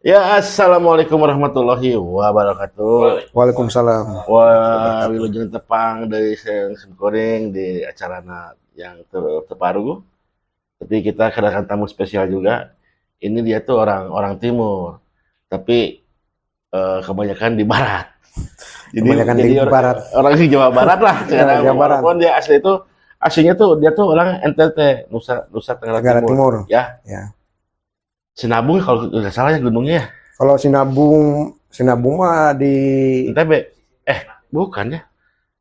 Ya, assalamualaikum warahmatullahi wabarakatuh. Waalaikumsalam. Wah, wilujeng tepang dari Seng Simkuring di acara yang terbaru. Tapi kita kedatangan tamu spesial juga. Ini dia tuh orang timur, tapi kebanyakan di barat. Kebanyakan di barat. Orang di Jawa Barat lah. Ya, Jawa Barat. Walaupun dia aslinya tuh dia tuh orang NTT, Nusa Tenggara Timur. Ya. Sinabung kalau nggak salah ya gunungnya ya. Kalau Sinabung mah di NTB. Bukan ya.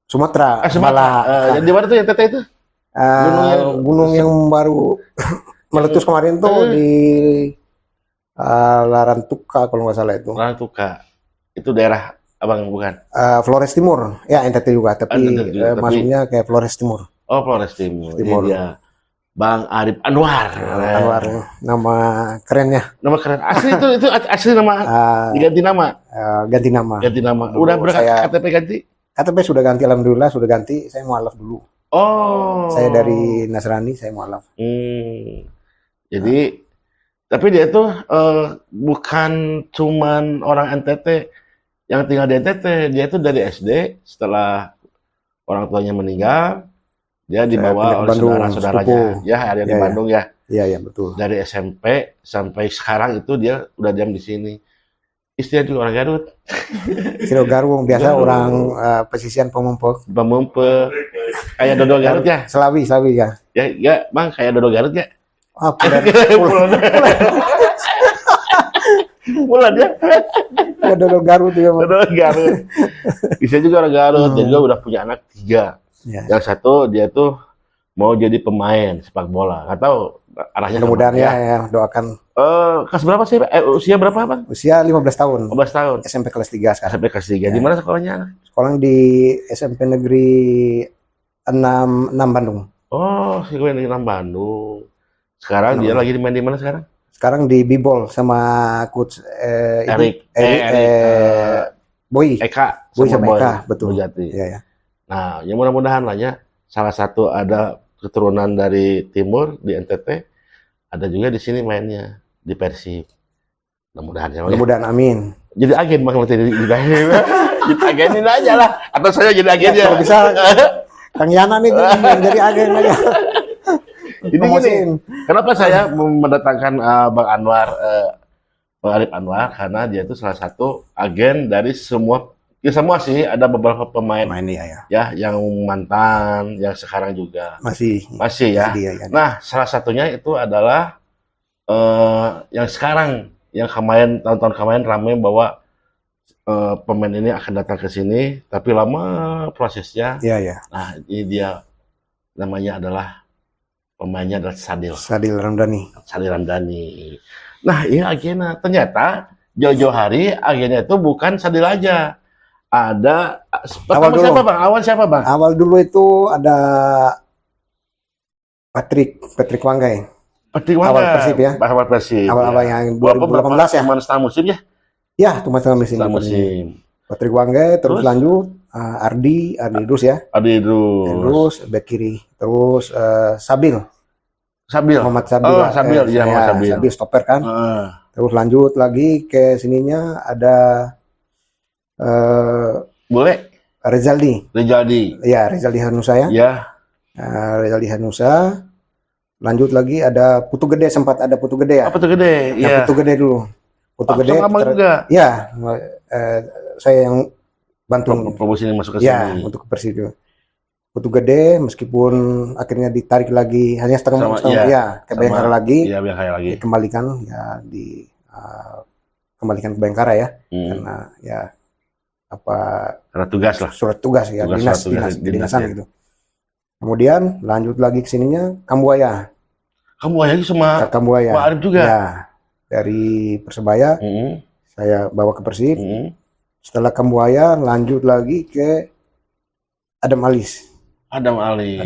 Sumatera. Sumatera. Di mana tuh NTT itu? Gunung yang baru meletus kemarin tuh di Larantuka kalau nggak salah itu. Larantuka. Itu daerah Abang bukan? Flores Timur. Ya NTT juga, tapi masuknya kayak Flores Timur. Oh, Flores Timur. Iya. Bang Arif Anwar. Anwar, nama kerennya. Nama keren. Asli itu asli nama. Diganti nama. Ganti nama. Ganti nama. Udah berapa KTP ganti? KTP sudah ganti, alhamdulillah sudah ganti. Saya mualaf dulu. Oh. Saya dari Nasrani, saya mualaf. Jadi, tapi dia tuh bukan cuman orang NTT yang tinggal di NTT. Dia tuh dari SD setelah orang tuanya meninggal. Dia dibawa oleh saudara-saudaranya. Ya, ada di Bandung ya. Iya, betul. Dari SMP sampai sekarang itu dia udah diam di sini. Istrinya juga orang Garut. Istri Garut, biasa orang pesisian Pemempek. Kayak Dodo Garut ya? Selawi ya. Ya, Bang, kayak Dodo Garut ya? Pulang ya? Dodo Garut ya. Dodo Garut. Istrinya juga orang Garut. Dia juga udah punya anak 3. Ya. Yang satu dia tuh mau jadi pemain sepak bola. Nggak tahu arahnya. Mudah-mudahan ya, doakan. Kelas berapa sih? Usia berapa, Bang? Usia 15 tahun. 15 tahun. SMP kelas 3 sekarang. SMP kelas 3. Di mana sekolahnya? Sekolah di SMP Negeri 6 Bandung. Oh, sekolah di 6 Bandung. Sekarang dia lagi main di mana sekarang? Sekarang di B-Ball sama coach Boy sama Eka, betul. Iya. Nah, yang mudah-mudahan lah ya, salah satu ada keturunan dari timur di NTT, ada juga di sini mainnya di Persib. Mudah-mudahan ya. Mudah-mudahan, amin. Jadi agen Bang nanti kita agenin aja lah, atau saya jadi agennya. Kalau bisa Kang Yana nih yang jadi agen aja. Jadi gini, kenapa saya mendatangkan Bang Arif Anwar, karena dia itu salah satu agen dari semua sih, ada beberapa pemain ya yang mantan, yang sekarang juga masih ya. Nah, salah satunya itu adalah yang sekarang, yang tahun-tahun kemarin ramai bahwa pemain ini akan datang ke sini, tapi lama prosesnya. Nah, ini dia, namanya adalah pemainnya adalah Sadil Ramdhani. Nah, ini agennya ternyata jauh-jauh hari agennya itu bukan Sadil aja. Ada awal siapa bang? Awal dulu itu ada Patrick Wanggai. Awal Persib ya. Awal Persib. Awal yang 2018 ya. Cuma setengah musim ya? Ya, cuma setengah musim. Patrick Wanggai, terus lanjut Ardi Idrus ya. Ardi Idrus. Bek kiri. Terus Sabil. Muhammad Sabil. Oh, Sabil. Iya, Muhammad Sabil. Sabil stopper kan. Terus lanjut lagi ke sininya ada boleh Rezaldi. Ya, Rezaldi Hanusa ya. Rezaldi Hanusa. Lanjut lagi ada Putu Gede, sempat ada Putu Gede ya. Putu Gede, ya. Putu Gede dulu. Putu Gede. Juga. Ya, saya yang bantu promosi yang masuk ke sini. Ya, untuk ke Persib. Putu Gede meskipun akhirnya ditarik lagi hanya setengah ke Bayangkara lagi. Iya, Bayangkara lagi. Dikembalikan ya kembalikan ke Bayangkara ya. Karena ya karena tugas lah, surat tugas ya, dinasan gitu. Kemudian lanjut lagi ke sininya Kambuaya itu sama Kambuaya. Pak Arif juga ya, dari Persebaya saya bawa ke Persib. Setelah Kambuaya lanjut lagi ke Adam Alis Adam Alis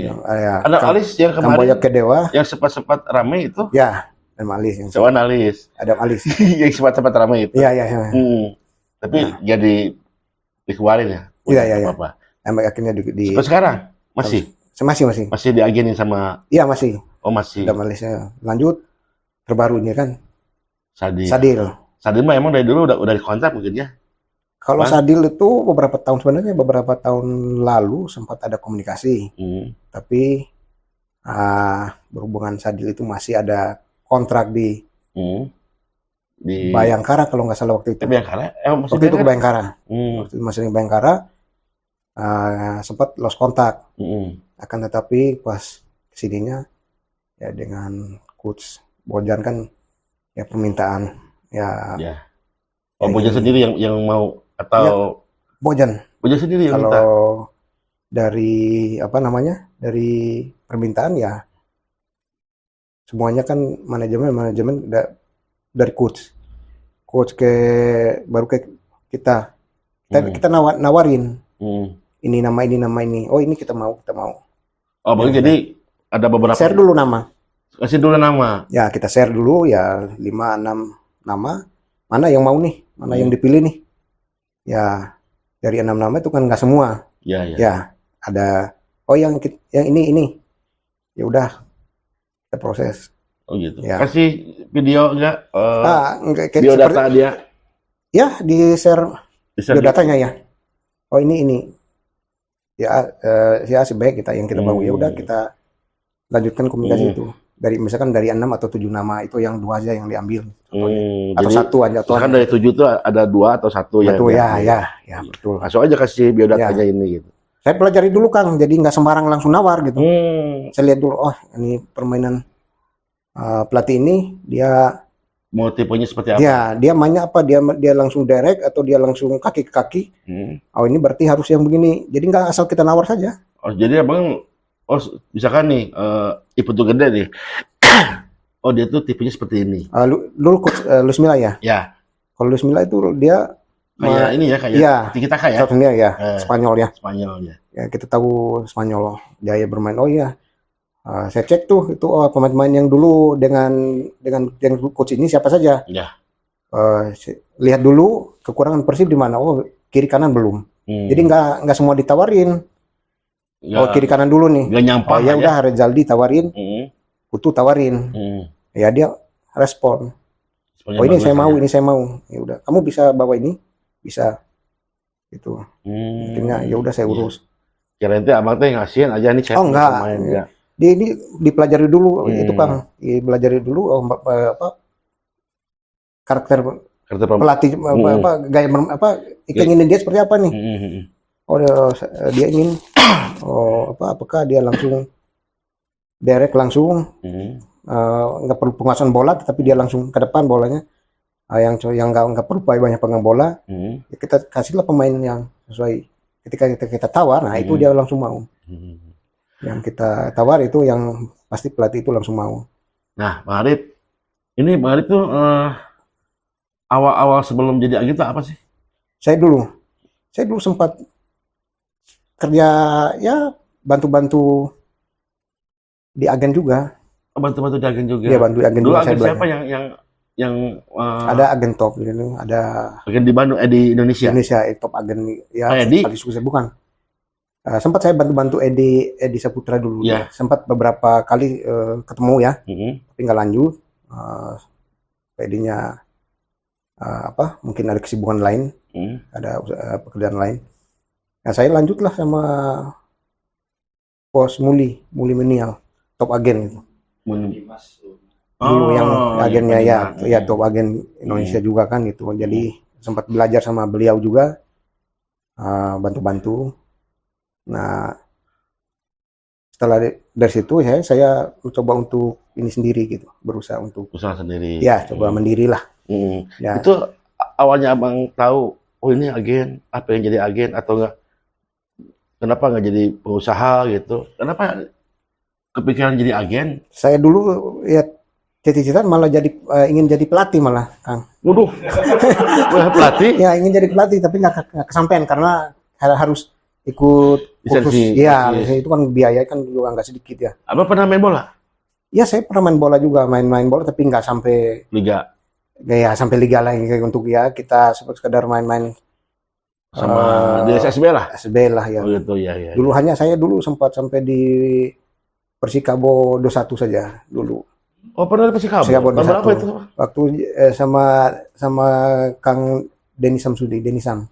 yang kemarin Kambuaya ke Dewa yang sempat ramai itu ya. Adam Alis yang sempat ramai itu ya. Tapi jadi dikeluarin ya? Iya. Sampai akhirnya sampai sekarang masih diagenin sama? Iya masih. Oh masih. Udah Malaysia. Lanjut terbarunya kan Sadil Sadil mah emang dari dulu udah dikontak mungkin ya. Kalau Bang? Sadil itu beberapa tahun lalu sempat ada komunikasi, tapi berhubungan Sadil itu masih ada kontrak di Di Bayangkara kalau nggak salah waktu itu. Bayangkara? Masih Waktu itu ke Bayangkara? Bayangkara. Waktu itu masih di Bayangkara, sempat lost kontak. Akan tetapi pas kesininya ya dengan coach Bojan kan ya permintaan ya. Ya. Ya Bojan gini. sendiri yang mau atau Bojan Bojan sendiri yang minta? kalau dari dari permintaan ya semuanya kan manajemen dari coach baru ke kita nawarin ini nama ini, oh ini kita mau. Oh, Ya, jadi ada beberapa. Share dulu nama. Kasih dulu nama. Ya, kita share dulu ya 5-6 nama. Mana yang mau nih? Mana yang dipilih nih? Ya, dari 6 nama itu kan nggak semua. Ya. Ya, ada yang ini. Ya udah kita proses. Oh gitu. Ya. Kasih video enggak? seperti, Biodata dia. Ya, di-share Bisa biodatanya ya. Oh ini. Ya si baik yang kita mau. Ya udah kita lanjutkan komunikasi itu. Misalkan dari 6 atau 7 nama itu yang 2 aja yang diambil. Atau jadi, 1 aja. Kan dari 7 itu ada 2 atau 1 yang. Ya, betul. Langsung aja kasih biodatanya ini gitu. Saya pelajari dulu Kang, jadi nggak sembarang langsung nawar gitu. Saya lihat dulu, oh ini permainan pelatih ini dia mau tipenya seperti apa? Ya, dia mainnya apa? Dia langsung direct atau dia langsung kaki ke kaki? Oh ini berarti harus yang begini. Jadi nggak asal kita nawar saja. Oh jadi abang, misalkan nih Iputu Gede nih, oh dia tuh tipenya seperti ini. Dulu coach Luis Milla ya? Ya. Kalau Luis Milla itu dia kayak ini ya, kayak Tiki Taka ya? Satunya ya, Spanyol ya. Spanyol ya. Ya kita tahu Spanyol gaya bermain. Oh iya. Saya cek tuh itu pemain-pemain yang dulu dengan coach ini siapa saja. Ya. Lihat dulu kekurangan Persib di mana. Oh kiri kanan belum. Jadi nggak semua ditawarin. Oh kiri kanan dulu nih. Nggak nyampah. Ya udah Rezaldi tawarin. Putu tawarin. Ya dia respon. Oh ini saya mau, ini saya mau. Ya udah kamu bisa bawa ini, bisa. Gitu. Akhirnya ya udah saya urus. Kira nanti abang teh ngasihin aja nih Oh enggak. Ya. Ini dipelajari dulu itu Kang, dipelajari dulu karakter pelatih gaya keinginan dia seperti apa nih. Oh dia ingin apakah dia langsung direct langsung nggak perlu penguasaan bola tapi dia langsung ke depan bolanya yang nggak perlu banyak pegang bola ya kita kasihlah pemain yang sesuai ketika kita tawar nah itu dia langsung mau. Yang kita tawar itu yang pasti pelatih itu langsung mau. Nah, Bang Arif, ini Bang Arif tuh awal-awal sebelum jadi agen tuh apa sih? Saya dulu sempat kerja ya bantu-bantu di agen juga. Bantu-bantu di agen juga. Iya, bantu agen dulu juga. Agen siapa yang ada agen top gitu, ada agen di Bandung di Indonesia. Top agen ya Edi? paling sukses bukan. Sempat saya bantu Edi Saputra dulu. Yeah. Sempat beberapa kali ketemu ya, tapi nggak lanjut. Edinya mungkin ada kesibukan lain, ada pekerjaan lain. Nah saya lanjutlah sama Bos Muli Menial, top agen gitu. Dulu yang agennya ya top agen Indonesia juga kan gitu. Jadi sempat belajar sama beliau juga, bantu-bantu. Nah, setelah dari situ saya mencoba untuk ini sendiri gitu, berusaha untuk usaha sendiri. Ya, coba mandiri lah. Ya. Itu awalnya abang tahu, oh ini agen, apa yang jadi agen atau enggak? Kenapa nggak jadi pengusaha gitu? Kenapa kepikiran jadi agen? Saya dulu ya cita-cita malah ingin jadi pelatih malah, Kang. Waduh, pelatih? Ya ingin jadi pelatih tapi nggak kesampaian karena harus ikut kursus. Ya, itu kan biaya kan juga nggak sedikit ya. Abang pernah main bola? Ya saya pernah main bola juga, main bola tapi nggak sampai liga. Ya sampai liga lagi untuk ya kita sekedar main-main sama di SSB lah. SSB lah ya. Oh gitu ya. Dulu hanya saya sempat sampai di Persikabo 21 saja dulu. Oh, pernah di Persikabo. Persikabo Tahun berapa itu? Waktu sama Kang Denny Samsudi, Denny Sam.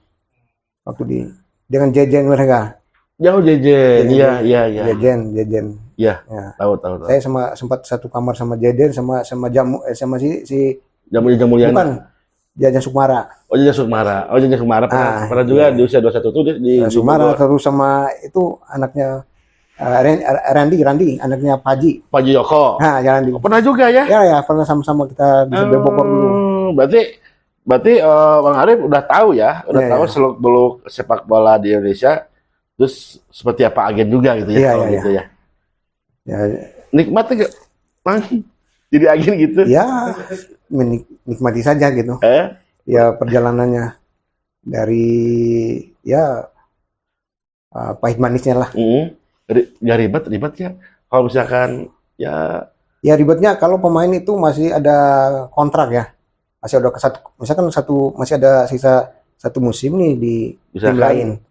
Waktu dengan Jejen mereka. Jauh Jejen. Iya. Jejen. Iya. Ya. Tahu. Saya sempat satu kamar sama Jejen sama sama si Jamuliana. bukan Jajan Sukmara. Oh, Jajan Sukmara pernah juga di usia 21 tuh di Sukmara terus sama itu anaknya Randy, anaknya Paji Joko. Nah, Randy. Pernah juga ya? Ya, pernah sama-sama kita di Bogor dulu. Berarti Bang Arif udah tahu ya, tahu seluk-beluk sepak bola di Indonesia, terus seperti apa agen juga gitu ya, kalau gitu ya. Ya, nikmati gak, Bang? Jadi agen gitu? Ya, menikmati saja gitu. Ya perjalanannya dari pahit manisnya lah. Ya ribet ya. Kalau misalkan ya ribetnya kalau pemain itu masih ada kontrak ya. Masih ada masih ada sisa satu musim nih di tim lain.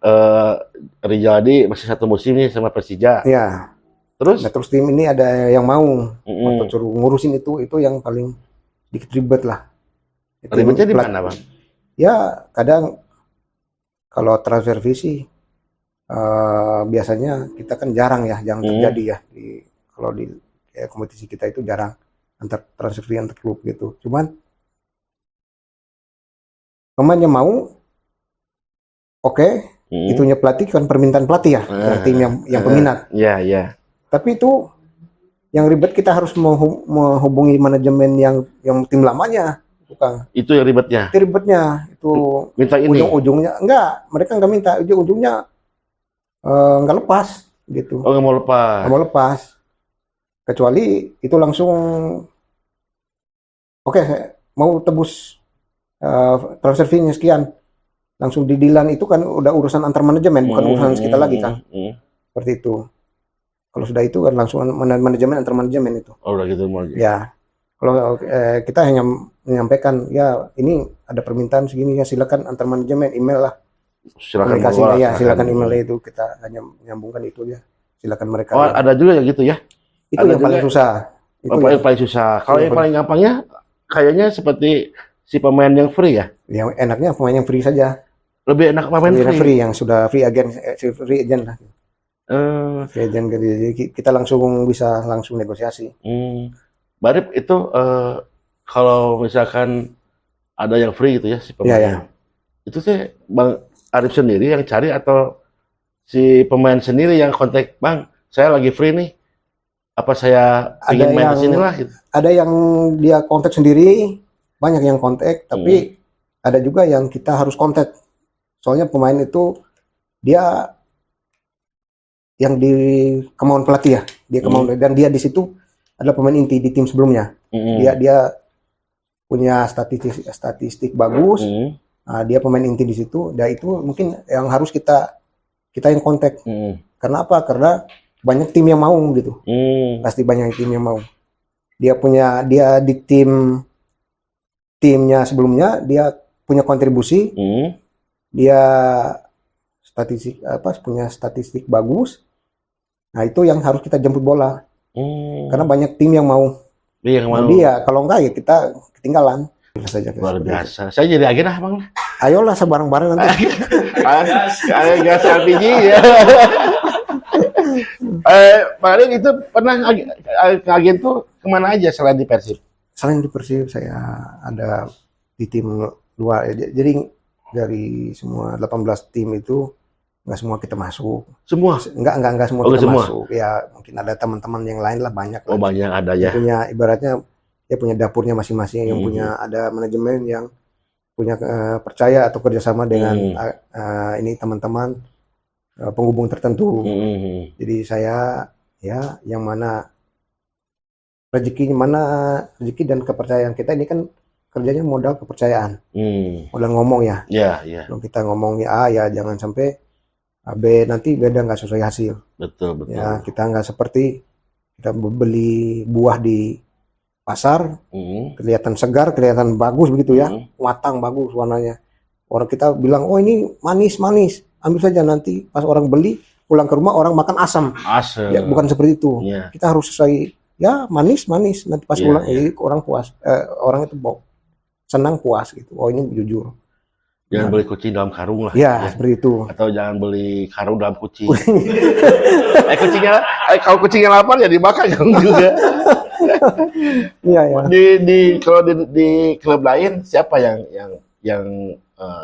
Rijaldi masih satu musim nih sama Persija. Ya. Terus tim ini ada yang mau atau suruh ngurusin itu yang paling dikit ribet lah. Ribetnya di mana, Bang? Ya, kadang kalau transfer fee sih biasanya kita kan jarang terjadi ya kalau di kompetisi kita itu jarang antar transfer fee antar klub gitu. Cuman pemainnya mau, itunya pelatih kan permintaan pelatih ya, tim yang peminat. Iya. Tapi itu yang ribet kita harus menghubungi manajemen yang tim lamanya, bukan? Itu yang ribetnya. Itu ribetnya itu minta ini. Ujung-ujungnya mereka nggak minta, ujung-ujungnya nggak lepas gitu. Oh, nggak mau lepas. Kecuali itu langsung mau tebus transfer fee-nya sekian, langsung didilan. Itu kan udah urusan antar manajemen, bukan urusan kita lagi kan. Seperti itu. Kalau sudah itu kan langsung manajemen antar manajemen itu. Oh, udah gitu mau. Ya. Kalau kita hanya menyampaikan ya ini ada permintaan segini ya, silakan antar manajemen, email lah. Silakan email itu, kita hanya menyambungkan itu ya. Silakan mereka. Oh, ada juga ya gitu ya. Itu yang paling susah. Yang paling susah. Kalau yang paling gampangnya kayaknya seperti si pemain yang free ya. Yang enaknya pemain yang free saja. Lebih enak pemain free yang sudah free agent lah. Free agent, jadi kita bisa langsung negosiasi. Barip itu kalau misalkan ada yang free gitu ya si pemain. Itu sih Bang Arif sendiri yang cari atau si pemain sendiri yang kontak, Bang, saya lagi free nih. Apa saya ingin main di sini lah gitu. Ada yang dia kontak sendiri, banyak yang kontak, tapi ada juga yang kita harus kontak. Soalnya pemain itu dia yang di kemauan pelatih ya, dia kemauan dan dia di situ adalah pemain inti di tim sebelumnya. Dia punya statistik bagus. Dia pemain inti di situ. Dan itu mungkin yang harus kita yang kontak. Karena apa? Karena banyak tim yang mau gitu. Pasti banyak tim yang mau. Dia di timnya sebelumnya dia punya kontribusi. Dia punya statistik bagus. Nah, itu yang harus kita jemput bola. Karena banyak tim yang mau. Dia kalau enggak ya kita ketinggalan. Luar biasa. Saya jadi agen Bang. Ayolah sebareng-bareng nanti. Ayo gas LPG ya. Pak Arin itu pernah agen tuh kemana aja selain di Persib? Selain di Persib saya ada di tim luar. Jadi dari semua 18 tim itu nggak semua kita masuk. Semua? Nggak semua kita masuk. Ya mungkin ada teman-teman yang lain lah, banyak. Oh, banyak ada ya. Punya ibaratnya dia punya dapurnya masing-masing, yang punya ada manajemen yang punya percaya atau kerjasama dengan ini teman-teman penghubung tertentu. Jadi saya ya yang mana rezeki dan kepercayaan kita ini kan kerjanya modal kepercayaan, modal ngomong ya. Kalau kita ngomongnya A ya jangan sampai B nanti beda, nggak sesuai hasil. Betul. Ya kita nggak seperti kita beli buah di pasar, kelihatan segar, kelihatan bagus begitu ya, matang bagus warnanya. Orang kita bilang, oh ini manis, ambil saja, nanti pas orang beli pulang ke rumah orang makan asam. Ya bukan seperti itu. Kita harus sesuai ya manis nanti pas Iya, pulang iya. jadi orang puas, orang itu senang puas gitu. Oh ini jujur. Jangan Nah, beli kucing dalam karung lah. ya Ya. seperti itu. Atau jangan beli karung dalam kucing. Kucingnya, kalau kucingnya lapar ya dimakan kan juga. Iya ya. Kalau di klub lain siapa yang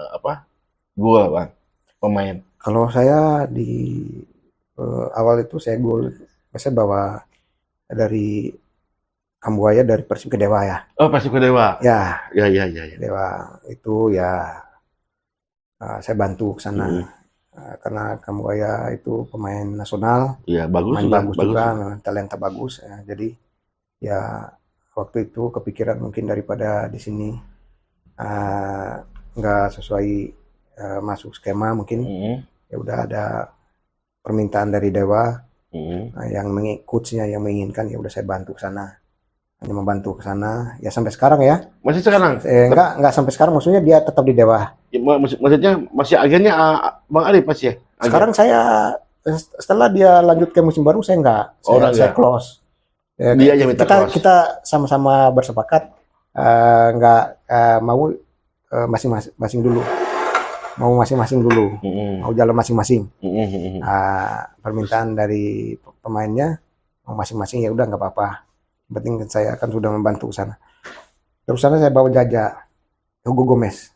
apa? Gol, Bang. Pemain. Kalau saya di awal itu saya gol, saya bawa dari Kambuaya dari Persib ke Dewa ya. Oh, Persib Dewa. Ya, Ya. Dewa itu ya saya bantu ke sana. Mm. Karena Kambuaya itu pemain nasional, Iya, bagus main juga, bagus juga, memang talenta bagus. Ya. Jadi ya waktu itu kepikiran mungkin daripada di sini nggak sesuai masuk skema mungkin. Ya udah ada permintaan dari Dewa yang coachnya yang menginginkan, ya udah saya bantu ke sana. Hanya membantu ke sana ya sampai sekarang ya. Masih sekarang? Enggak sampai sekarang, maksudnya dia tetap di Dewa. Ya, maksudnya masih agennya Bang Arif pasti ya? Agen. Sekarang saya setelah dia lanjut ke musim baru saya enggak, saya close. Ya, dia aja minta close. Kita sama-sama bersepakat enggak mau masing-masing dulu. Mau masing-masing dulu. Mau jalan masing-masing. Permintaan dari pemainnya mau masing-masing, ya udah nggak apa-apa. Yang penting saya akan sudah membantu ke sana. Terus sana saya bawa Jaja, Hugo Gomez.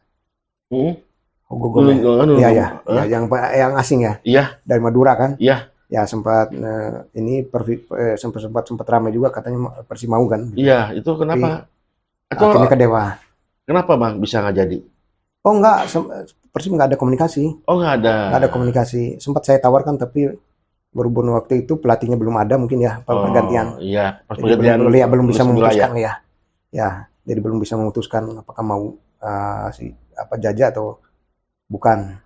Hugo Gomez. Ya, yang asing ya. Iya. Dari Madura kan. Iya. Ya sempat ini sempat ramai juga katanya Persib mau kan. Iya, itu kenapa? Akhirnya ke Dewa. Kenapa Bang bisa nggak jadi? Oh enggak, Persib nggak ada komunikasi. Oh nggak ada. Nggak ada komunikasi. Sempat saya tawarkan tapi berhubung waktu itu pelatihnya belum ada mungkin ya, pergantian. Iya, pergantian. Belum bisa memutuskan ya. Ya, jadi belum bisa memutuskan apakah mau Jaja atau bukan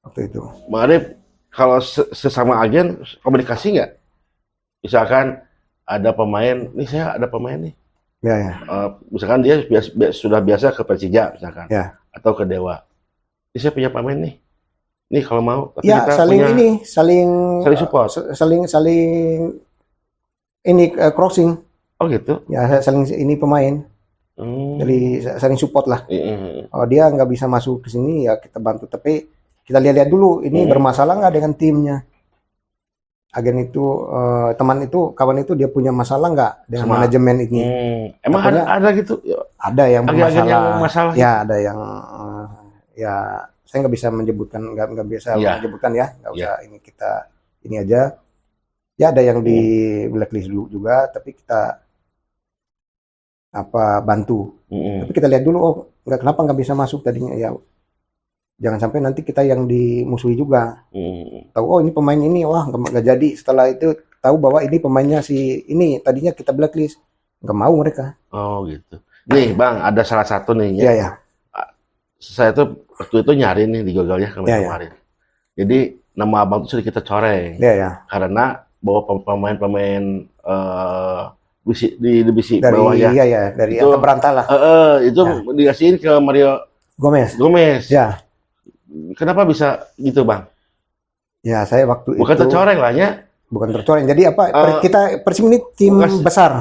waktu itu. Bang Arif, kalau sesama agen komunikasi nggak? Misalkan ada pemain, nih saya ada pemain nih. Ya. Misalkan dia sudah biasa ke Persija misalkan, ya. Atau ke Dewa. Ini saya punya pemain nih. Nih kalau mau, tapi ya, kita saling support, saling ini crossing. Oh gitu. Ya saling ini pemain. Jadi saling support lah. Oh dia nggak bisa masuk ke sini ya kita bantu. Tapi kita lihat dulu ini bermasalah nggak dengan timnya. Agen itu teman itu kawan itu dia punya masalah nggak dengan manajemen ini? Emang ada gitu? Ada yang bermasalah. Ya ada yang ya saya nggak bisa menyebutkan menyebutkan ya, nggak usah ini kita ini aja. Ya ada yang di blacklist juga, tapi kita bantu. Tapi kita lihat dulu, oh kenapa nggak bisa masuk tadinya ya. Jangan sampai nanti kita yang dimusuhi juga. Tahu oh ini pemain ini wah nggak jadi. Setelah itu tahu bahwa ini pemainnya si ini tadinya kita blacklist, nggak mau mereka. Oh gitu. Nih Bang, ada salah satu nih ya. Ya. Saya tuh waktu itu nyari nih di Google ya kemarin. Jadi nama abang tuh sudah kita coreng. Ya. Karena bawa pemain-pemain di divisi bawah ya. Iya, dari Atta Berantah lah. Itu dikasihin ke Mario Gomez. Ya. Kenapa bisa gitu Bang? Ya saya waktu bukan itu tercoreng lah ya. Bukan tercoreng. Jadi kita Persib ini tim besar.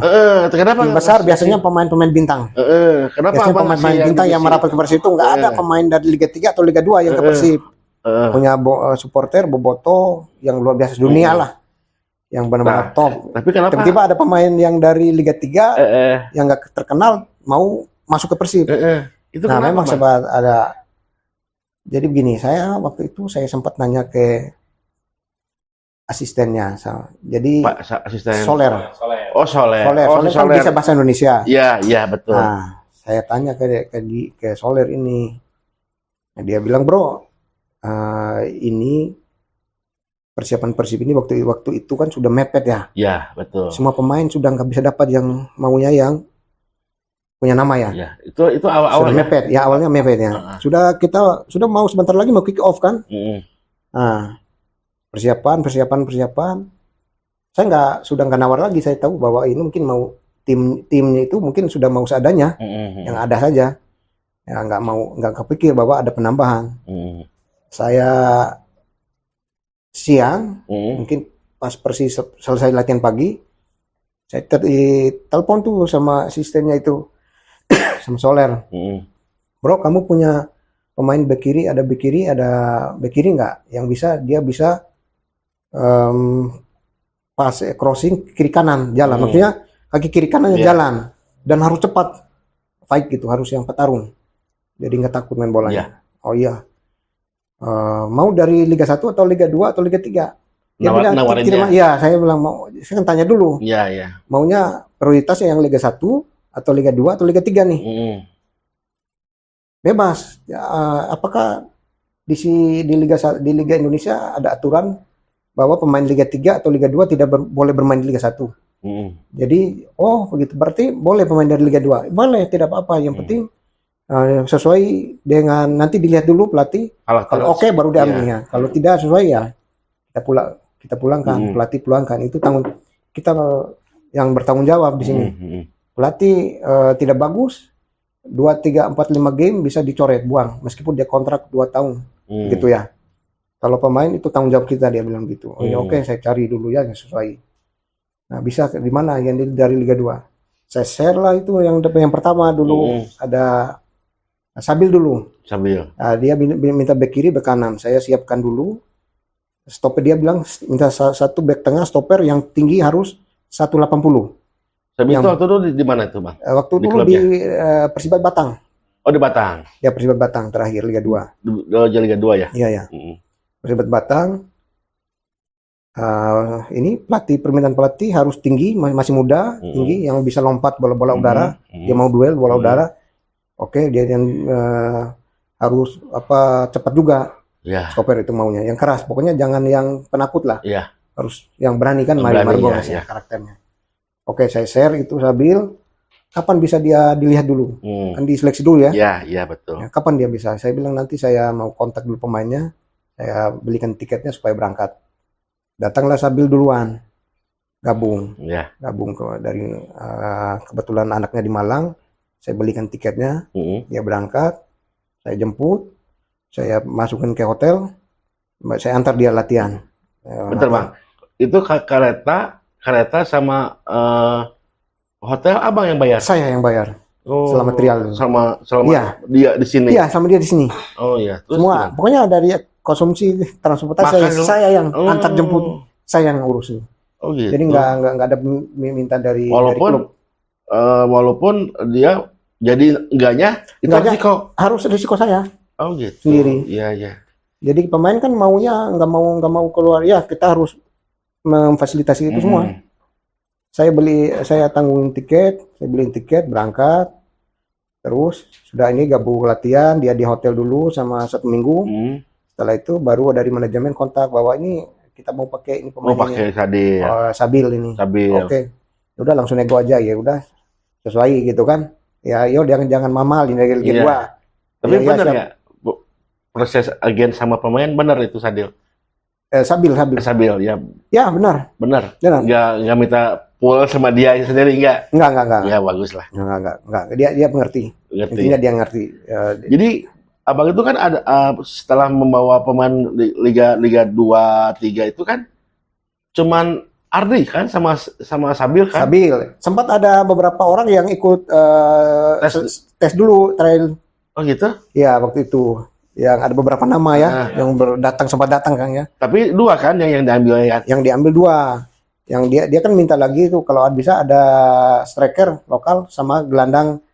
Kenapa? Tim besar biasanya pemain-pemain bintang. Kenapa biasanya pemain bintang yang merapat ke Persib itu nggak ada pemain dari Liga 3 atau Liga 2 yang ke Persib. Punya supporter boboto yang luar biasa dunia lah. Yang benar-benar top. Tapi kenapa? Tiba-tiba ada pemain yang dari Liga 3 yang nggak terkenal mau masuk ke Persib. Itu nah memang sempat ada. Jadi begini, saya waktu itu saya sempat nanya ke asistennya, jadi asisten Soler. Oh Soler. Soler kan bisa bahasa Indonesia. Iya betul. Nah, saya tanya ke Soler ini, nah, dia bilang bro, ini persiapan Persib ini waktu itu kan sudah mepet ya. Iya betul. Semua pemain sudah nggak bisa dapat yang maunya yang punya nama ya. Iya, itu awal-awal mepet ya, awalnya mepet ya. Kita sudah mau sebentar lagi mau kick off kan. Nah, persiapan. Saya sudah nggak nawar lagi, saya tahu bahwa ini mungkin mau timnya itu mungkin sudah mau seadanya, yang ada saja. Ya nggak kepikir bahwa ada penambahan. Saya siang, mungkin pas Persis selesai latihan pagi, Saya telepon tuh sama asistennya itu, sama Soler. Bro, kamu punya pemain bek kiri, ada bek kiri nggak? Yang dia bisa pas crossing kiri kanan jalan. Maksudnya kaki kiri kanannya jalan dan harus cepat fight gitu, harus yang petarung. Jadi nggak takut main bolanya. Oh iya. Mau dari Liga 1 atau Liga 2 atau Liga 3? Dia bilang, iya, saya bilang mau, saya kan tanya dulu. Iya. Maunya prioritasnya yang Liga 1 atau Liga 2 atau Liga 3 nih. Bebas. Ya, apakah di Liga Indonesia ada aturan bahwa pemain Liga 3 atau Liga 2 tidak boleh bermain di Liga 1? Jadi, oh begitu. Berarti boleh pemain dari Liga 2. Boleh, tidak apa-apa. Yang penting sesuai dengan, nanti dilihat dulu pelatih. Kalau oke, baru diambilnya. Kalau tidak sesuai ya kita pulangkan, pelatih pulangkan. Itu kita yang bertanggung jawab di sini. Pelatih tidak bagus, 2, 3, 4, 5 game bisa dicoret, buang, meskipun dia kontrak 2 tahun, gitu ya. Kalau pemain itu tanggung jawab kita, dia bilang gitu. Oh ya oke, saya cari dulu ya yang sesuai. Nah, bisa di mana yang dari Liga 2? Saya share lah itu yang pertama dulu, ada Sabil dulu. Nah, dia minta bek kiri, bek kanan. Saya siapkan dulu. Stopper dia bilang minta satu bek tengah stopper yang tinggi harus 180. Sabil itu waktu dulu di mana itu, Bang? Waktu dulu di Persibat Batang. Oh, di Batang. Ya, Persibat Batang terakhir Liga 2. Liga 2 ya? Iya. Persibat Batang. Ini permintaan pelatih harus tinggi, masih muda, tinggi, yang bisa lompat bola udara. Dia mau duel bola udara. Oke, dia yang harus cepat juga. Stopper itu maunya, yang keras. Pokoknya jangan yang penakut lah. Harus yang berani kan, Margo karakternya. Oke, saya share itu Sabil. Kapan bisa dia dilihat dulu? Kan diseleksi dulu ya. Iya betul. Ya, kapan dia bisa? Saya bilang nanti saya mau kontak dulu pemainnya. Saya belikan tiketnya supaya berangkat. Datanglah Sabil duluan. Gabung dari kebetulan anaknya di Malang. Saya belikan tiketnya. Dia berangkat. Saya jemput. Saya masukin ke hotel. Saya antar dia latihan. Bentar, Bang. Itu kereta sama hotel Abang yang bayar? Saya yang bayar. Selama trial. Selama dia di sini? Iya, sama dia di sini. Oh iya. Terus semua, pokoknya dari konsumsi transportasi saya yang antar jemput, saya yang urus. Oh gitu. Jadi nggak ada minta dari klub. Walaupun dia jadi enggaknya itu risiko. Harus risiko saya. Oh gitu. Sendiri. Iya. Jadi pemain kan maunya nggak mau keluar, ya kita harus memfasilitasi itu semua. Saya tanggung tiket, saya beliin tiket berangkat. Terus sudah ini gabung latihan, dia di hotel dulu sama 1 minggu. Setelah itu baru dari manajemen kontak bahwa ini kita mau pakai ini pemainnya. Mau pakai Sabil ini. Oke. Udah langsung nego aja, ya udah sesuai gitu kan. Ya jangan mamal di Liga 2. Tapi benar ya, proses agen sama pemain benar itu Sabil. Sabil ya. Ya benar. Nggak minta full sama dia sendiri enggak? Enggak. Ya bagus lah. Enggak. Dia mengerti. Intinya dia ngerti. Jadi Abang itu kan ada setelah membawa pemain Liga 2, 3 itu kan cuman Ardi kan sama Sabil kan? Sabil. Sempat ada beberapa orang yang ikut tes dulu trial. Oh gitu? Ya, waktu itu. Yang ada beberapa nama ya, yang sempat datang kan ya. Tapi 2 kan yang diambil ya? Yang diambil 2. Yang dia kan minta lagi itu kalau bisa ada striker lokal sama gelandang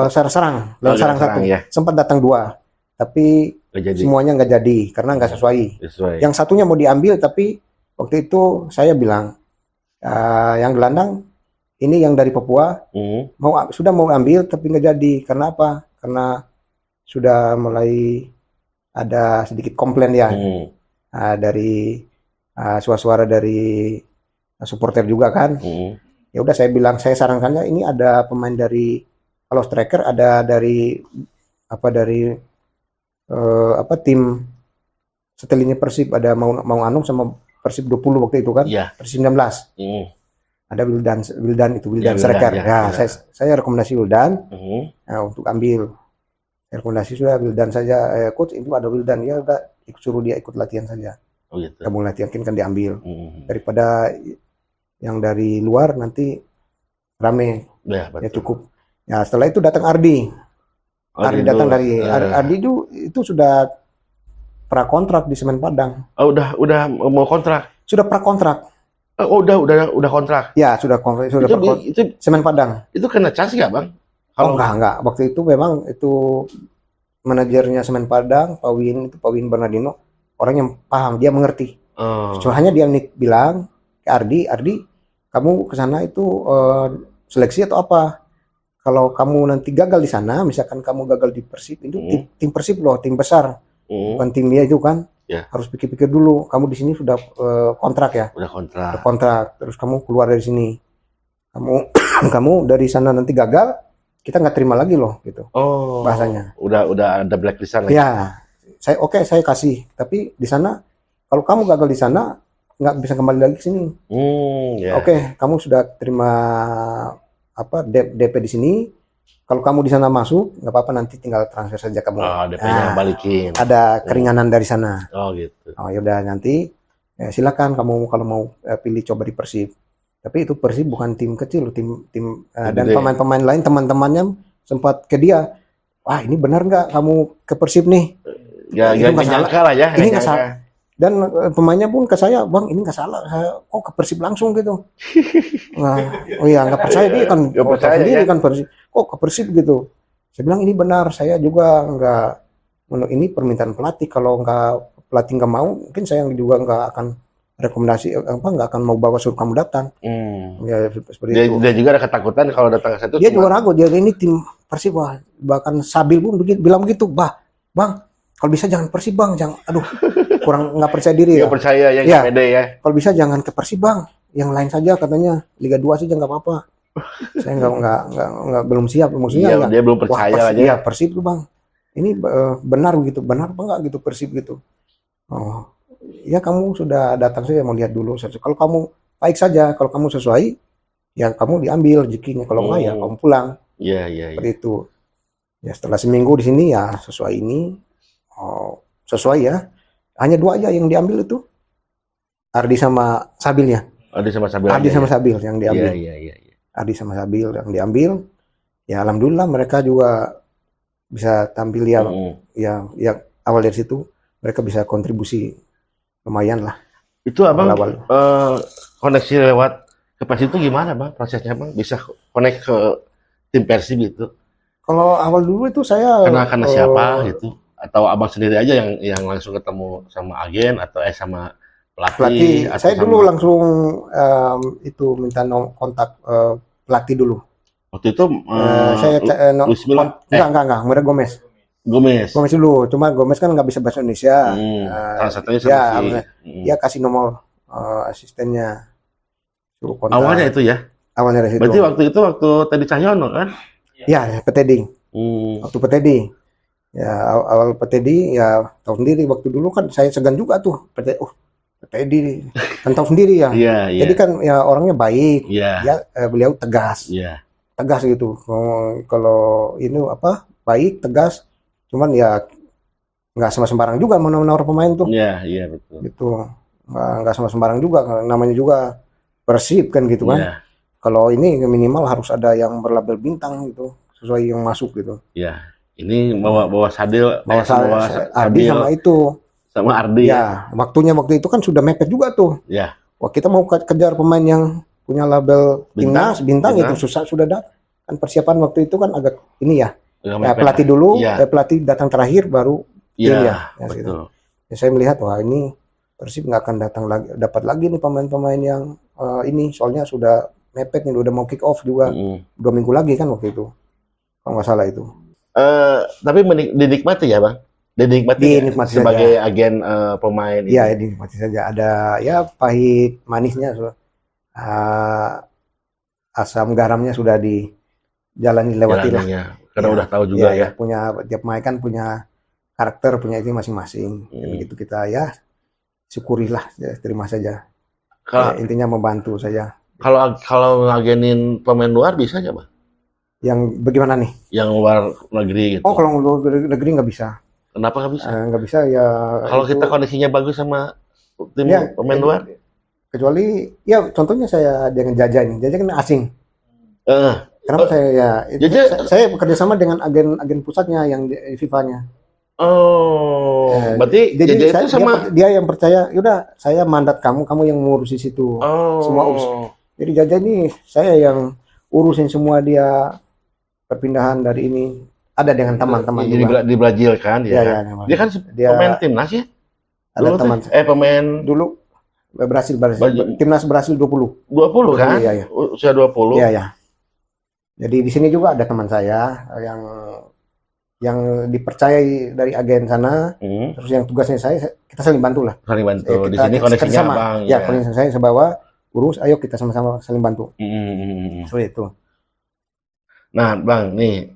serang satu. Ya. Sempat datang 2. Tapi semuanya nggak jadi karena nggak sesuai. Yang satunya mau diambil tapi waktu itu saya bilang yang gelandang ini yang dari Papua sudah mau ambil tapi nggak jadi. Karena apa? Karena sudah mulai ada sedikit komplain ya dari suara-suara dari supporter juga kan. Ya udah saya bilang, saya sarankannya ini ada pemain dari, kalau striker ada dari tim setelinnya Persib, ada mau Anung sama Persib 20 waktu itu kan. Persib 19. Ada Wildan striker. Saya rekomendasi Wildan untuk ambil. Rekomendasi sudah Wildan saja, coach itu ada Wildan, ya udah suruh dia ikut latihan saja. Oh gitu. Kamu latihan kan diambil daripada yang dari luar nanti rame, Ya, ya betul. cukup. Ya setelah itu datang Ardi. Oh, Ardi gitu. datang dari Ardi itu sudah prakontrak di Semen Padang. Oh, udah mau kontrak. Sudah prakontrak. Oh, udah kontrak. Ya, sudah kontrak, sudah prakontrak. Itu Semen Padang. itu kena cas nggak, Bang? Oh, enggak. Waktu itu memang itu manajernya Semen Padang, Pak Win Bernardino, orang yang paham, dia mengerti. Soalnya dia bilang ke Ardi, kamu ke sana itu seleksi atau apa? Kalau kamu nanti gagal di sana, misalkan kamu gagal di Persib, itu tim Persib loh, tim besar, bukan tim dia itu kan. Harus pikir-pikir dulu. Kamu di sini sudah kontrak ya? Udah kontrak. Terus kamu keluar dari sini. Kamu dari sana nanti gagal, kita nggak terima lagi loh, gitu. Oh. Bahasanya. Udah ada blacklistan lagi. Ya, saya kasih. Tapi di sana, kalau kamu gagal di sana, nggak bisa kembali lagi ke sini. Oke, kamu sudah terima DP di sini. Kalau kamu di sana masuk, nggak apa-apa, nanti tinggal transfer saja kamu. DP-nya balikin. Ada keringanan dari sana. Oh gitu. Oh ya udah, nanti silakan kamu kalau mau pilih coba di Persib. Tapi itu Persib bukan tim kecil, tim dan pemain-pemain lain, teman-temannya sempat ke dia. Wah, ini benar nggak kamu ke Persib nih? Ya, nggak nyangka lah ya. Ini nggak salah. Dan pemainnya pun ke saya, Bang, ini nggak salah. Kok ke Persib langsung gitu? Nah, oh iya, nggak percaya dia kan. Nggak percaya sendiri kan Persib. Kok ke Persib gitu? Saya bilang ini benar. Saya juga nggak. Ini permintaan pelatih. Kalau pelatih nggak mau, mungkin saya juga nggak akan rekomendasi, nggak akan mau bawa suruh kamu datang. Ya seperti itu. Dia juga ada ketakutan kalau datang ke situ. Dia juga ragu. Dia ini tim Persib, bahkan Sabil pun bilang begitu, Bang. Kalau bisa jangan Persib, Bang. Aduh, kurang nggak percaya diri. Nggak percaya ya, nggak pede ya. Kalau bisa jangan ke Persib, Bang. Yang lain saja katanya, Liga 2 saja nggak apa-apa. Saya nggak belum siap maksudnya. Dia belum percaya aja. Iya, Persib tuh, Bang. Ini benar begitu, benar apa nggak gitu Persib gitu. Oh, ya kamu sudah datang saja mau lihat dulu. Kalau kamu baik saja, kalau kamu sesuai, ya kamu diambil rezekinya. Kalau enggak ya kamu pulang. Iya. Seperti itu. Ya setelah seminggu di sini ya sesuai ini. Sesuai ya. Hanya 2 aja yang diambil itu. Ardi sama Sabilnya. Ardi sama Sabil yang diambil. Iya. Ardi sama Sabil yang diambil. Ya alhamdulillah mereka juga bisa tampil ya awal dari situ mereka bisa kontribusi lumayan lah. Itu Abang koneksi lewat ke Persib itu gimana, Bang? Prosesnya, Bang? Bisa connect ke tim Persib itu? Kalau awal dulu itu saya karena siapa gitu? Atau Abang sendiri aja yang langsung ketemu sama agen atau sama pelatih? Saya dulu langsung itu minta kontak pelatih dulu. Waktu itu saya enggak, Mira Gomez dulu. Cuma Gomez kan nggak bisa bahasa Indonesia. Salah satunya dia kasih nomor asistennya. Awalnya itu ya? Awalnya dari situ. Berarti waktu Teddy Cahyono kan? Ya, Petedi. Waktu Petedi. Ya, awal Petedi ya tahu sendiri waktu dulu kan saya segan juga tuh. Petedi kan tahu sendiri ya. Jadi kan ya orangnya baik. Ya, beliau tegas. Tegas gitu. Kalau ini baik, tegas. Cuman ya nggak sama sembarang juga menawar pemain tuh. Iya betul. Gitu. Nggak sama sembarang juga. Namanya juga Persib kan gitu kan. Kalau ini minimal harus ada yang berlabel bintang gitu, sesuai yang masuk gitu. Iya. Ini bawa Sadil, Ardi sama itu. Sama Ardi ya. Waktu itu kan sudah mepet juga tuh. Ya. Wah, kita mau kejar pemain yang punya label timnas bintang itu susah sudah kan persiapan waktu itu kan agak ini ya. Pelatih dulu, pelatih datang terakhir baru ini ya. Gitu. Ya, saya melihat wah ini Persib nggak akan dapat lagi nih pemain-pemain yang ini soalnya sudah mepet nih, udah mau kick off juga 2 minggu lagi kan waktu itu kalau nggak salah itu. Tapi dinikmati ya, Bang? Dinikmati sebagai saja. Agen pemain. Iya, dinikmati saja. Ada ya pahit manisnya, asam garamnya sudah dijalani lewati lah. Karena udah tahu juga ya. Punya tiap pemain kan punya karakter, punya itu masing-masing. Begitu kita ya syukurilah, ya, terima saja. Intinya membantu saja. Kalau ngagenin pemain luar bisa nggak, Bang? Yang bagaimana nih? Yang luar negeri gitu. Oh, kalau luar negeri nggak bisa. Kenapa nggak bisa? Nggak bisa ya. Kalau kita kondisinya bagus sama tim pemain luar? kecuali ya contohnya saya dengan Jaja ini. Jaja kan asing. Kenapa saya ya Jaja, saya bekerja sama dengan agen pusatnya yang di FIFA-nya. Berarti Jadi Jaja itu sama. dia yang percaya, yaudah saya mandat kamu yang mengurusi situ. Semua urus. Jadi Jaja ini saya yang urusin semua dia perpindahan dari ini. Ada dengan teman-teman juga. Di Brazil kan dia. Ya, Dia kan pemain timnas ya. Ada teman pemain dulu Brasil timnas Brasil 20 kan? Iya. Usia 20. Iya. Jadi di sini juga ada teman saya yang dipercayai dari agen sana, terus yang tugasnya kita saling bantu lah. Saling bantu. Di sini koneksinya sama. Bang. Ya, koneksi saya bawa urus, ayo kita sama-sama saling bantu. Seperti itu. Nah, Bang, nih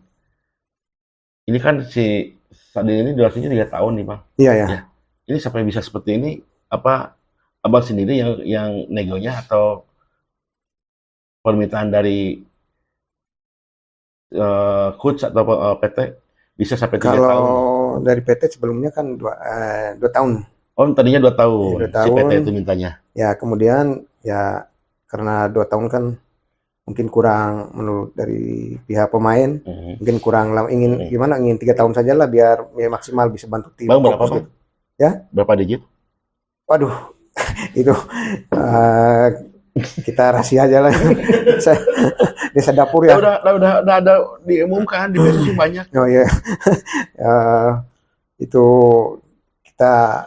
ini kan si Sadil ini durasinya 3 tahun nih, Bang. Iya. Ya. Ini sampai bisa seperti ini, apa Abang sendiri yang negonya atau permintaan dari coach atau PT bisa sampai 3 tahun? Kalau dari PT sebelumnya kan 2 tahun. Oh, tadinya 2 tahun. 2 tahun. Si PT itu mintanya. Ya, kemudian ya karena 2 tahun kan mungkin kurang menurut dari pihak pemain, mungkin kurang lama, ingin 3 tahun saja lah biar maksimal bisa bantu tim. Bang, berapa Bang? Ya? Berapa digit? Waduh, itu kita rahasia aja lah. Desa dapur ya. Udah ada diumumkan di media banyak. Oh iya. Itu kita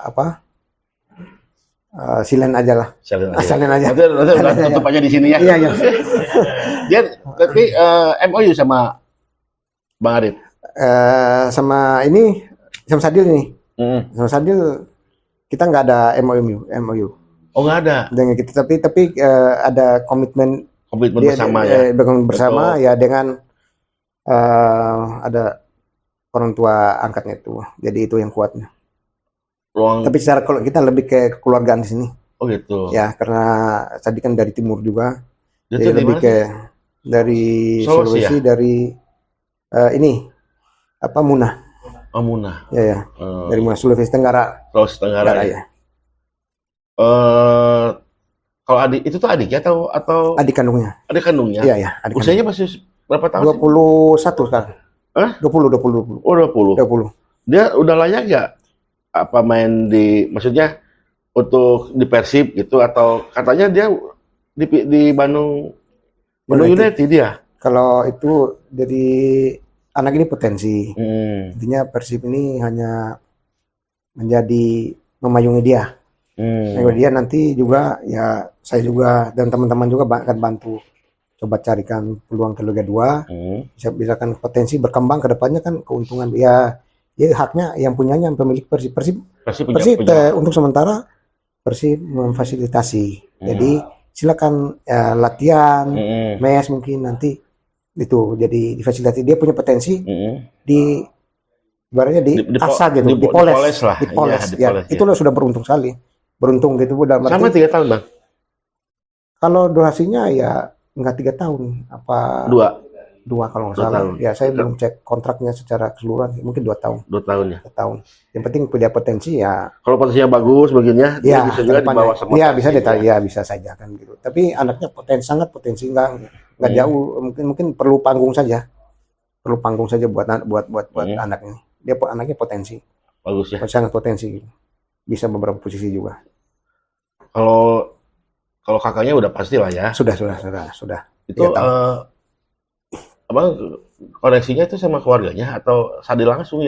silen aja lah. Silen aja. Udah tutup aja di sini ya. Iya. Dia tapi MOU sama Bang Arif. Sama Sadil nih. Sama Sadil kita nggak ada MOU. Oh, nggak ada. Dengan kita tapi ada komitmen bersama ya. Bersama ya dengan ada orang tua angkatnya itu. Jadi itu yang kuatnya. Tapi secara kalau kita lebih ke kekeluargaan di sini. Oh gitu. Ya, karena tadi kan dari timur juga. Jadi lebih ke dari Sulawesi, ya? Dari Munah. Oh, Munah. Ya. Dari Munah, Sulawesi Tenggara. Ya. Kalau adik itu tuh adiknya atau adik kandungnya? Adik kandungnya. Iya. Usianya masih berapa tahun? 21 sekarang. 20. Oh, 20. Dia udah layak nggak main maksudnya untuk di Persib gitu, atau katanya dia di Bandung United dia? Kalau itu dari anak ini potensi. Intinya Persib ini hanya menjadi memayungi dia. Dia nanti juga ya saya juga dan teman-teman juga akan bantu coba carikan peluang ke Liga 2. Bisa kan potensi berkembang ke depannya kan, keuntungan ya haknya yang punyanya pemilik Persib untuk sementara Persib memfasilitasi. Jadi silakan latihan, mes mungkin nanti itu jadi difasilitasi, dia punya potensi ibaratnya asah gitu, dipoles lah. Itu sudah beruntung sekali. Beruntung gitu Bu. Sama 3 tahun Bang? Kalau durasinya ya nggak 3 tahun, 2 kalau nggak salah. Ya saya belum cek kontraknya secara keseluruhan, mungkin 2 tahun. 2 tahun ya? 2 tahun. Yang penting punya potensi ya. Kalau potensinya bagus begini ya, bisa juga dibawa sama. Iya bisa bisa saja kan gitu. Tapi anaknya sangat potensi, nggak jauh, mungkin perlu panggung saja. Perlu panggung saja buat anak ini. Dia anaknya potensi. Bagus ya. Sangat potensi. Bisa beberapa posisi juga. Kalau kakaknya udah pasti lah ya. Sudah. Itu koneksinya itu sama keluarganya atau Sadil langsung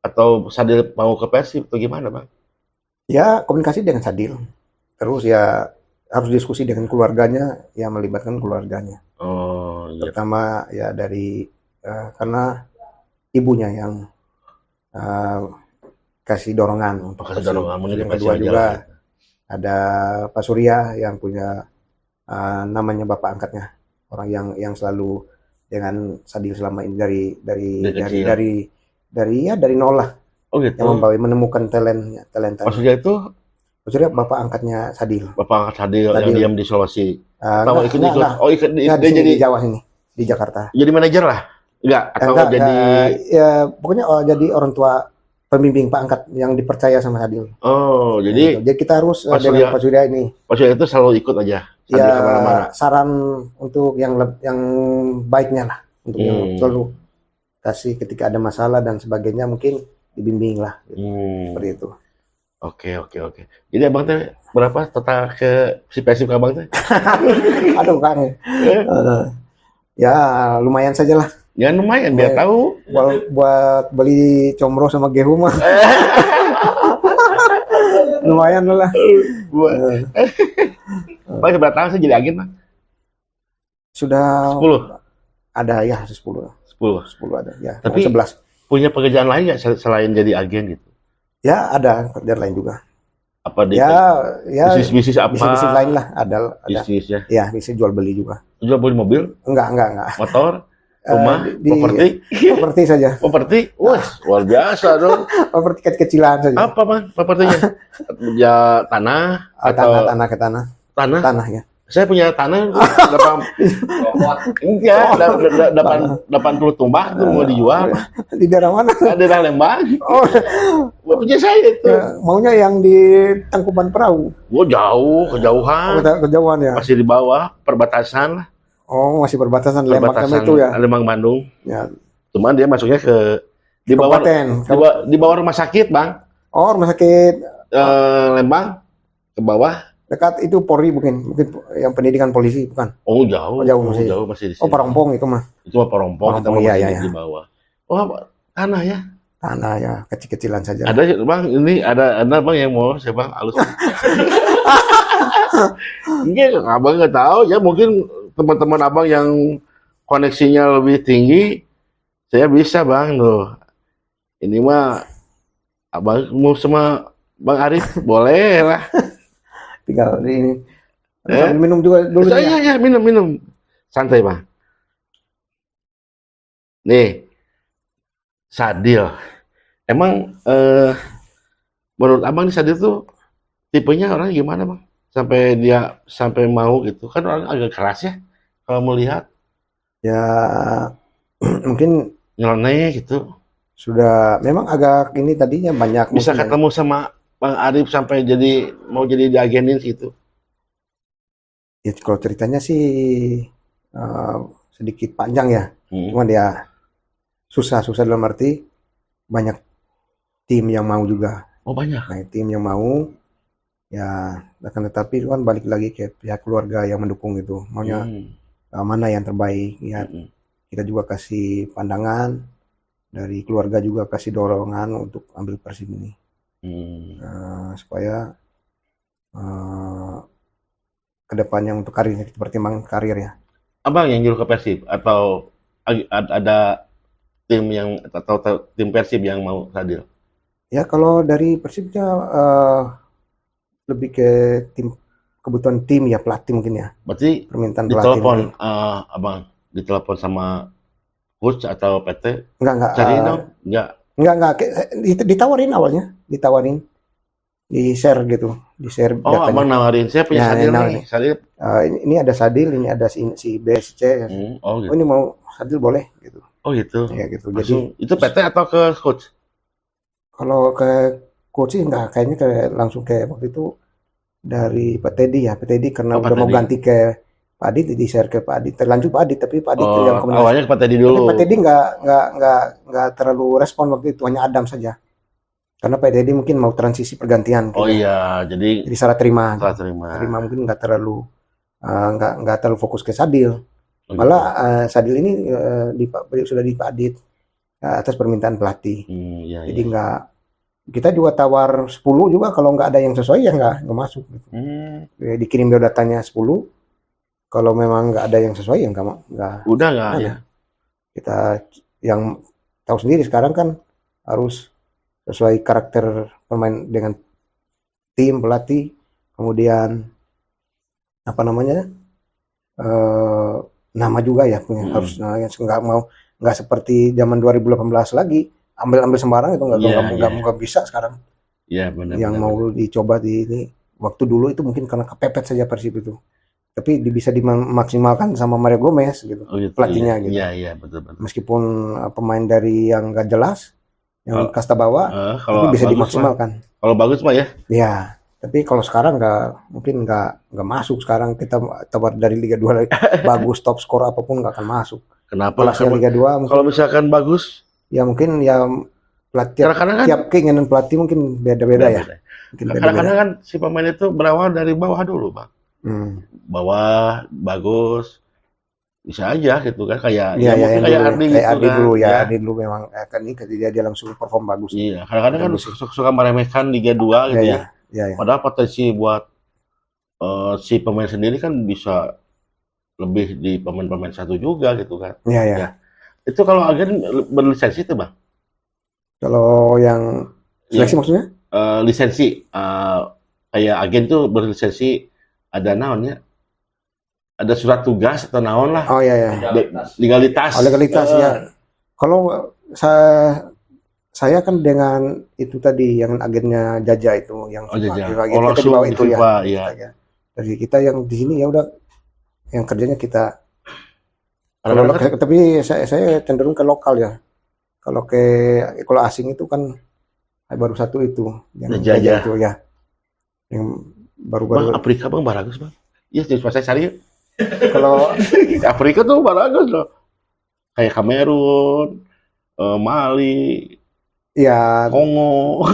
atau Sadil mau ke Persib atau gimana Bang? Ya komunikasi dengan Sadil. Terus ya harus diskusi dengan keluarganya, ya melibatkan keluarganya. Oh iya. Pertama ya dari karena ibunya yang kasih dorongan untuk yang kedua juga ada Pak Surya yang punya namanya bapak angkatnya, orang yang selalu dengan Sadil selama ini dari nol lah. Oh gitu. Yang menemukan talenta. Pak Surya itu? Pak Surya bapak angkatnya Sadil. Bapak angkat Sadil yang diam di Sulawesi. Ikut dia jadi di Jawa sini, di Jakarta. Jadi manajer lah? Enggak, atau jadi ya pokoknya jadi orang tua pembimbing Pak Angkat yang dipercaya sama Sadil. Oh, Gitu. Jadi kita harus Pak dengan Surya- Pak Surya ini Pak Surya itu selalu ikut aja. Sadil ya kemana-mana. saran untuk yang baiknya lah, untuk yang selalu kasih ketika ada masalah dan sebagainya mungkin dibimbing lah, gitu. Seperti itu. Oke. Jadi abang teh berapa total ke si Persib ke abang teh? Aduh Kang, ya lumayan saja lah. Ya lumayan biar tahu. Buat beli comro sama gehu mah. Lumayan lah. Bang seberapa tahun sih jadi agen bang? Sudah 10? ada ya 10 ada ya. Tapi 11. punya pekerjaan lain nggak selain jadi agen gitu? Ya ada kerjaan lain juga. Apa di Ya bisnis apa? bisnis lain lah ada. Bisnis ya. Ya bisa jual beli juga. Jual beli mobil, Enggak. motor, rumah, Di properti. properti saja. Properti? Wah, luar biasa dong. Properti kecil-kecilan saja. Apa bang propertinya? Ya tanah atau Tanah ya. Saya punya tanah 80 tumbak itu mau dijual Di daerah mana? di daerah Lembang. Oh, Punya saya itu. maunya yang di Tangkuban Perahu. Gua jauh, kejauhan. Kejauhan ya. Masih di bawah perbatasan lah. Oh, masih perbatasan Lembang sama itu ya. Lembang Bandung. Ya. Cuman dia masuknya ke di bawah Kabupaten. di bawah rumah sakit, Bang. Oh, rumah sakit Lembang ke bawah. dekat itu Polri mungkin yang pendidikan polisi bukan? Oh, jauh. Jauh Masih di Oh, sini. Parompong itu mah. Itu mah Parompong, kita mah iya, masih iya. di bawah. Oh, tanah ya. Tanah ya, kecil-kecilan saja. Ada Bang, ini ada Bang yang mau saya Bang halus. Mungkin Abang nggak tahu ya, mungkin teman-teman Abang yang koneksinya lebih tinggi, saya bisa Bang loh. Ini mah Abang mau sama Bang Arif boleh lah. Tinggal di ini. Sambil minum juga dulu nih ya. Ya, minum. Santai Bang. Nih, Sadil. Emang menurut Abang nih Sadil tuh tipenya orangnya gimana Bang? Sampai mau gitu. Kan orang agak keras ya kalau melihat. Ya mungkin Nyeleneh gitu. sudah memang agak ini tadinya banyak Bisa mungkin ketemu sama Bang Arif sampai mau jadi diagenin gitu. ya, kalau ceritanya sih sedikit panjang ya. Cuma dia susah dalam arti banyak tim yang mau juga. Oh banyak. Nah, tim yang mau ya akan tetapi itu kan balik lagi ke pihak keluarga yang mendukung itu. Maunya mana yang terbaik ya. Kita juga kasih pandangan dari keluarga juga kasih dorongan untuk ambil Persib ini. Supaya kedepannya untuk karirnya kita pertimbangkan karir ya. Abang yang nyuruh ke Persib atau ada tim tim Persib yang mau Sadil? Ya kalau dari Persibnya lebih ke kebutuhan tim ya, pelatih mungkin ya. Berarti Permintaan pelatih. ditelepon Abang, ditelepon sama coach atau PT? Enggak. Cari dong? Enggak. Ditawarin awalnya, di share gitu, di share Oh, datanya. Abang nawarin, saya punya Ya, Sadil nawarin. nih. Sadil. Ini ada Sadil, ini ada si B, si C. Oh Oh gitu. ini mau Sadil boleh gitu. Oh gitu. Ya gitu. Jadi Langsung, itu PT atau ke coach? kalau ke coach sih enggak, kayaknya langsung ke waktu itu dari Pak Teddy ya. Pak Teddy karena Oh, Pak udah mau Teddy. ganti ke Pak Adit, di share ke Pak Adit. Terlanjut Pak Adit, tapi Pak Adit Oh, yang komunikasi. awalnya ke Pak Teddy Tapi dulu. Pak Teddy nggak terlalu respon waktu itu, hanya Adam saja. Karena Pak Teddy mungkin mau transisi pergantian. Oh kayaknya. iya, jadi Jadi salah terima. setelah terima. Terima mungkin nggak terlalu fokus ke Sadil. Oh, Malah Sadil ini sudah di Pak Adit atas permintaan pelatih. Iya, Jadi nggak, kita juga tawar 10 juga, kalau nggak ada yang sesuai ya nggak masuk. Gitu. Dikirim biodatanya 10. Kalau memang nggak ada yang sesuai ya nggak. Udah nggak ya? Kita yang tahu sendiri sekarang kan harus sesuai karakter pemain dengan tim pelatih, kemudian apa namanya nama juga ya punya harus nggak seperti zaman 2018 lagi ambil sembarang itu nggak bisa sekarang. Iya benar. Yang mau dicoba di ini waktu dulu itu mungkin karena kepepet saja Persib itu. Tapi bisa dimaksimalkan sama Mario Gomez gitu, gitu pelatihnya gitu. Iya betul. Meskipun pemain dari yang nggak jelas, yang kasta bawah, kalau tapi bisa bagus dimaksimalkan. Kalau bagus mah ya. Ya, tapi kalau sekarang mungkin nggak masuk sekarang kita tawar dari Liga 2 lagi. Bagus top skor apapun nggak akan masuk. Kenapa? Kelasnya Liga 2 mungkin, Kalau misalkan bagus, ya mungkin ya pelatih kadang-kadang kan, tiap keinginan pelatih mungkin beda-beda ya. Mungkin kadang-kadang kan si pemain itu berawal dari bawah dulu, Bang. Bawah bagus. Bisa aja gitu kan, kayak ya, mungkin kayak Ardi gitu Ardi kan. dulu ya, Ardi dulu memang kan ini ketika dia langsung perform bagus. Iya, kadang-kadang kan suka meremehkan Liga 2 gitu ya. Padahal potensi buat si pemain sendiri kan bisa lebih di pemain-pemain satu juga gitu kan. Iya. Itu kalau agen berlisensi tuh, Bang? Kalau yang seleksi maksudnya? Lisensi, kayak agen tuh berlisensi ada naonnya? Ada surat tugas atau naon lah. Oh iya. Legalitas. Legalitas ya. Kalau saya kan dengan itu tadi yang agennya Jaja itu yang FIFA kita dibawa itu FIFA, ya. Dari kita yang di sini ya udah yang kerjanya kita. Tapi saya cenderung ke lokal ya. Kalau asing itu kan baru satu itu yang Jaja itu ya. Yang baru-baru. Bang, Afrika Bang bagus Bang. Iya, jadi saya cari. Kalau Afrika tuh bagus loh. Kayak Kamerun, Mali, ya, Kongo.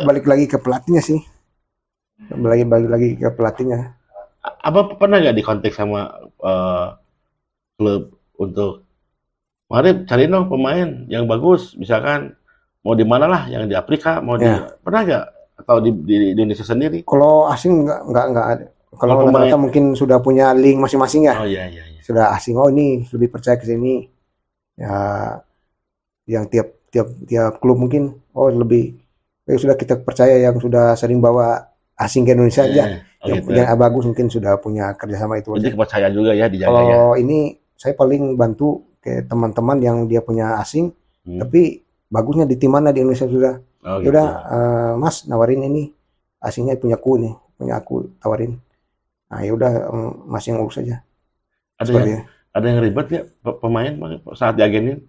Balik lagi ke pelatihnya sih. Balik lagi ke pelatihnya. Apa pernah nggak dikontak sama klub untuk mari cari dong pemain yang bagus, misalkan mau di mana lah, yang di Afrika, mau di pernah nggak? Atau di Indonesia sendiri? Kalau asing nggak ada. Kalau rata-rata mungkin sudah punya link masing-masing ya. Oh iya. Sudah asing, oh ini lebih percaya ke sini. Ya, yang tiap klub mungkin, oh lebih, sudah kita percaya yang sudah sering bawa asing ke Indonesia aja. Yang bagus mungkin sudah punya kerjasama itu. Jadi kepercayaan juga ya dijaga. Kalau ini saya paling bantu ke teman-teman yang dia punya asing, tapi bagusnya di tim mana di Indonesia sudah. Udah, Mas nawarin ini asingnya punya aku tawarin. Nah ya udah Mas yang urus aja. Ada yang ribet ya pemain saat diagenin?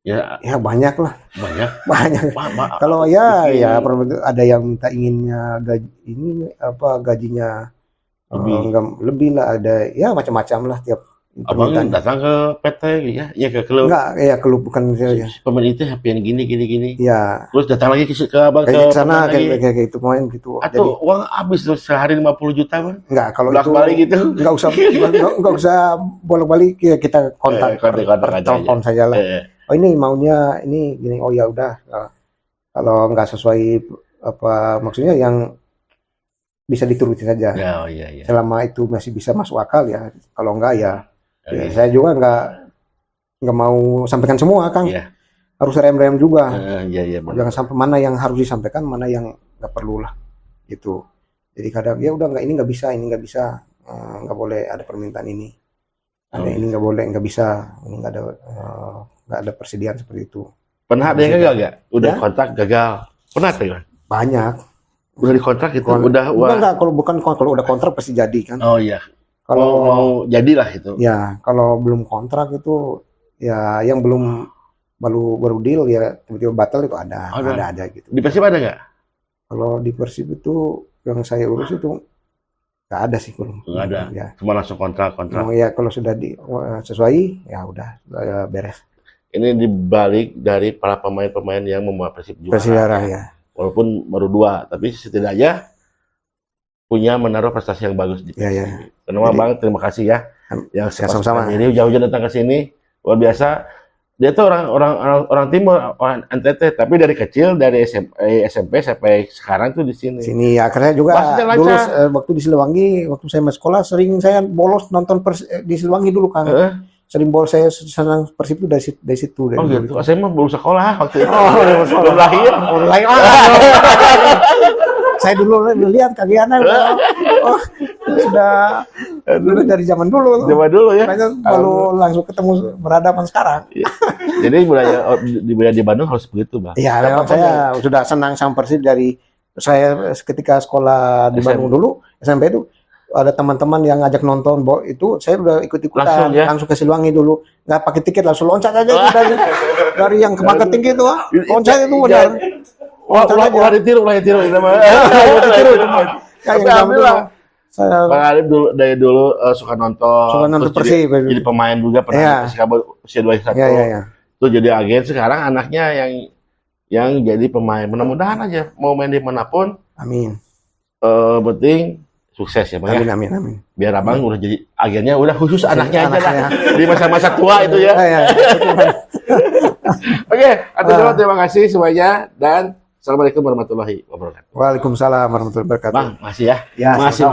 Ya banyak lah. Banyak. Kalau ya ada yang minta inginnya gajinya lebih lah, ada ya macam-macam lah tiap. Abang datang ke PT ya ke klub. Enggak, klub bukan saya. Pemain itu happy gini. Ya. Terus datang lagi ke abang ke sana kayak gitu main gitu. Atau uang habis tuh sehari 50 juta Bang. Enggak, kalau itu balik gitu. Enggak usah bolak-balik ya, kita kontak telepon saja lah. Oh ini maunya ini gini, oh ya udah. Kalau enggak sesuai maksudnya yang bisa dituruti saja. Iya. Selama itu masih bisa masuk akal ya. Kalau enggak ya saya juga nggak mau sampaikan semua, Kang. Harus rem-rem juga. Jangan sampai mana yang harus disampaikan, mana yang nggak perlu lah. Gitu. Jadi kadang ya udah ini nggak bisa, nggak boleh ada permintaan ini. Ini nggak boleh, nggak bisa, ini nggak ada persediaan seperti itu. Pernah ada yang gagal nggak? Udah kontak gagal. Pernah kan? Banyak. Udah dikontrak gitu. Kalau udah kontrak pasti jadi kan. Oh iya. Kalau mau jadilah itu. Ya, kalau belum kontrak itu ya yang belum baru deal ya tiba-tiba batal itu ada aja gitu. Di Persib ada nggak? Kalau di Persib itu yang saya urus itu nggak ada sih belum. Nggak ada. Ya. Cuma langsung kontrak. Ya kalau sudah sesuai ya udah beres. Ini dibalik dari para pemain-pemain yang membawa Persib juara. Ya. Walaupun baru 2, tapi setidaknya punya menaruh prestasi yang bagus di Persib. Kenapa Bang? Terima kasih ya. Yang sama-sama. Ini jauh-jauh datang ke sini, luar biasa. Dia tuh orang timur, orang NTT, tapi dari kecil dari SMP sampai sekarang tuh di sini. Sini ya, karena juga dulu waktu di Siliwangi, waktu saya masih sekolah sering saya bolos nonton di Siliwangi dulu Kang. Sering bolos, saya senang Persib itu dari situ. Oh gitu. Saya mah belum sekolah waktu itu. Belum lahir. Saya dulu lihat kagiana. Sudah dulu dari zaman dulu. Ya. Baru langsung ketemu berhadapan sekarang. Jadi budaya di Bandung harus begitu, Bang. Iya, memang saya sudah senang sama Persib dari saya ketika sekolah di Bandung dulu, SMP itu ada teman-teman yang ngajak nonton, itu saya udah ikut-ikutan, langsung ke Siliwangi dulu, nggak pakai tiket, langsung loncat aja itu dari yang ke marketing gitu, loncat itu benar. Ulah ditiru itu mah. Tapi alhamdulillah. Bang Arif dari dulu suka nonton Persib, jadi pemain juga pernah di Persikabo usia 21. Tuh jadi agen, sekarang anaknya yang jadi pemain. Mudah-mudahan aja mau main dimanapun. Amin. Penting sukses ya Bang. Amin. Biar Abang udah jadi agennya udah khusus anaknya aja lah di masa-masa tua itu ya. Oke, terima kasih semuanya dan Assalamualaikum warahmatullahi wabarakatuh. Waalaikumsalam warahmatullahi wabarakatuh. Bang, makasih ya. Ya, makasih.